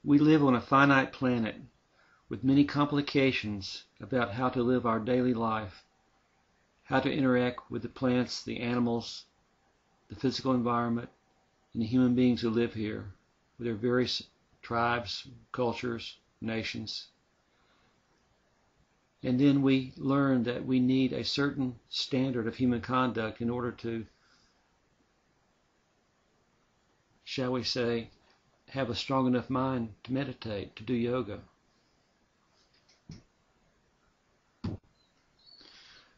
We live on a finite planet with many complications about how to live our daily life, how to interact with the plants, the animals, the physical environment, and the human beings who live here, with their various tribes, cultures, nations. And then we learn that we need a certain standard of human conduct in order to, shall we say, have a strong enough mind to meditate, to do yoga.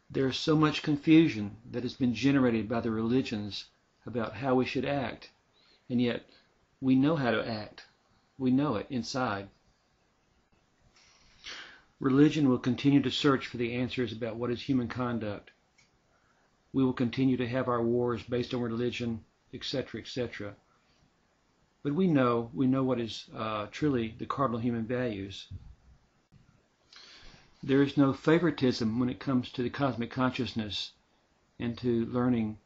There's so much confusion that has been generated by the religions about how we should act, and yet we know how to act. We know it inside. Religion will continue to search for the answers about what is human conduct. We will continue to have our wars based on religion, etc., etc. But we know what is truly the cardinal human values. There is no favoritism when it comes to the cosmic consciousness and to learning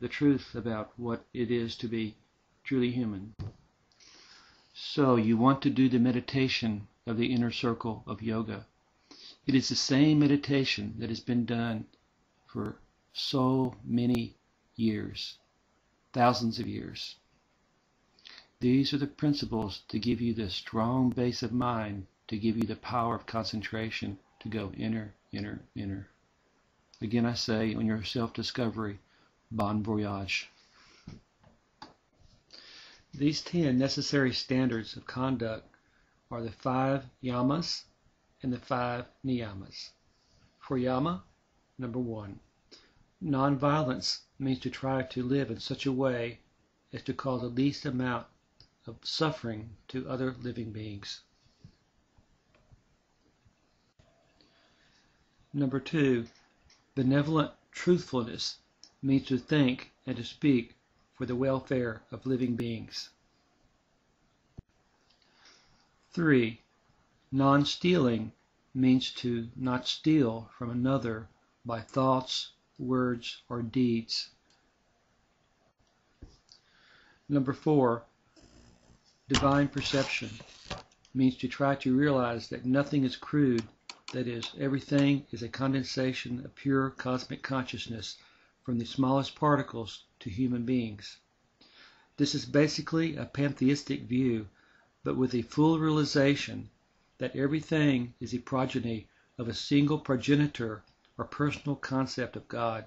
the truth about what it is to be truly human. So you want to do the meditation of the inner circle of yoga. It is the same meditation that has been done for so many years, thousands of years. These are the principles to give you the strong base of mind, to give you the power of concentration, to go inner, inner, inner. Again, I say, on your self-discovery, bon voyage. These 10 necessary standards of conduct are the 5 yamas and the 5 niyamas. For yama, number 1, nonviolence means to try to live in such a way as to cause the least amount of suffering to other living beings. Number 2, benevolent truthfulness means to think and to speak for the welfare of living beings. 3, non-stealing means to not steal from another by thoughts, words, or deeds. Number 4, divine perception means to try to realize that nothing is crude, that is, everything is a condensation of pure cosmic consciousness from the smallest particles to human beings. This is basically a pantheistic view, but with a full realization that everything is a progeny of a single progenitor or personal concept of God.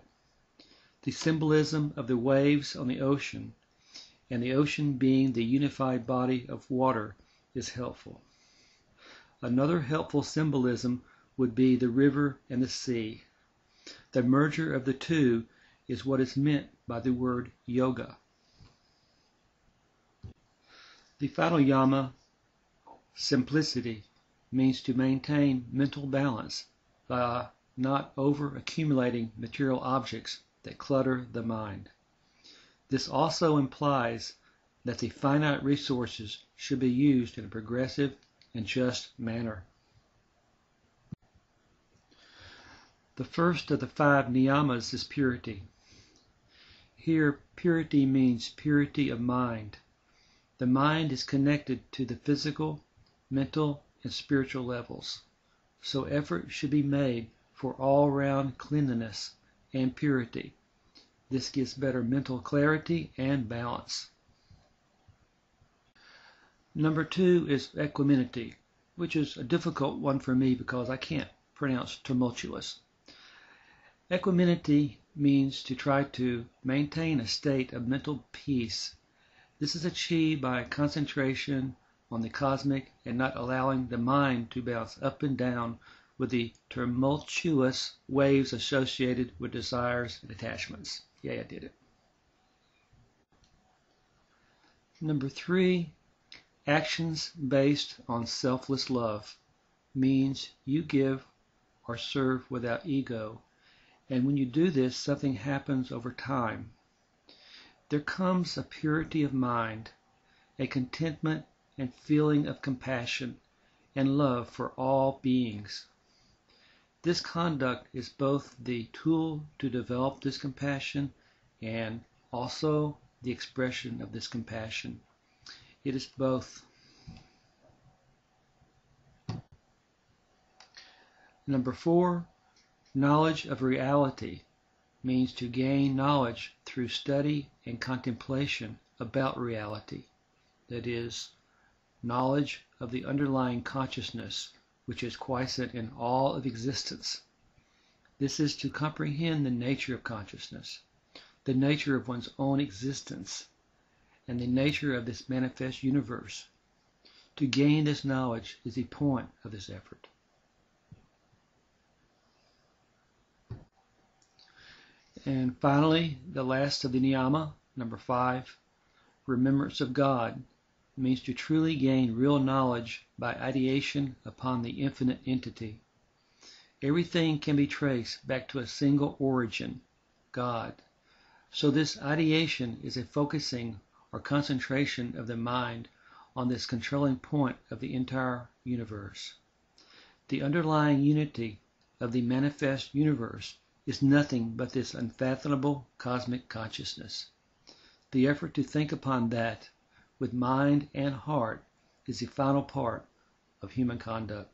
The symbolism of the waves on the ocean, and the ocean being the unified body of water, is helpful. Another helpful symbolism would be the river and the sea. The merger of the two is what is meant by the word yoga. The final yama, simplicity, means to maintain mental balance by not over-accumulating material objects that clutter the mind. This also implies that the finite resources should be used in a progressive and just manner. The first of the 5 niyamas is purity. Here, purity means purity of mind. The mind is connected to the physical, mental, and spiritual levels, so effort should be made for all-round cleanliness and purity. This gives better mental clarity and balance. Number 2 is equanimity, which is a difficult one for me because I can't pronounce tumultuous. Equanimity means to try to maintain a state of mental peace. This is achieved by concentration on the cosmic and not allowing the mind to bounce up and down with the tumultuous waves associated with desires and attachments. Yeah, I did it. Number 3, actions based on selfless love means you give or serve without ego. And when you do this, something happens over time. There comes a purity of mind, a contentment and feeling of compassion and love for all beings. This conduct is both the tool to develop this compassion and also the expression of this compassion. It is both. Number 4, knowledge of reality means to gain knowledge through study and contemplation about reality. That is, knowledge of the underlying consciousness which is quiescent in all of existence. This is to comprehend the nature of consciousness, the nature of one's own existence, and the nature of this manifest universe. To gain this knowledge is the point of this effort. And finally, the last of the niyama, number 5, remembrance of God, means to truly gain real knowledge by ideation upon the infinite entity. Everything can be traced back to a single origin, God. So this ideation is a focusing or concentration of the mind on this controlling point of the entire universe. The underlying unity of the manifest universe is nothing but this unfathomable cosmic consciousness. The effort to think upon that with mind and heart is the final part of human conduct.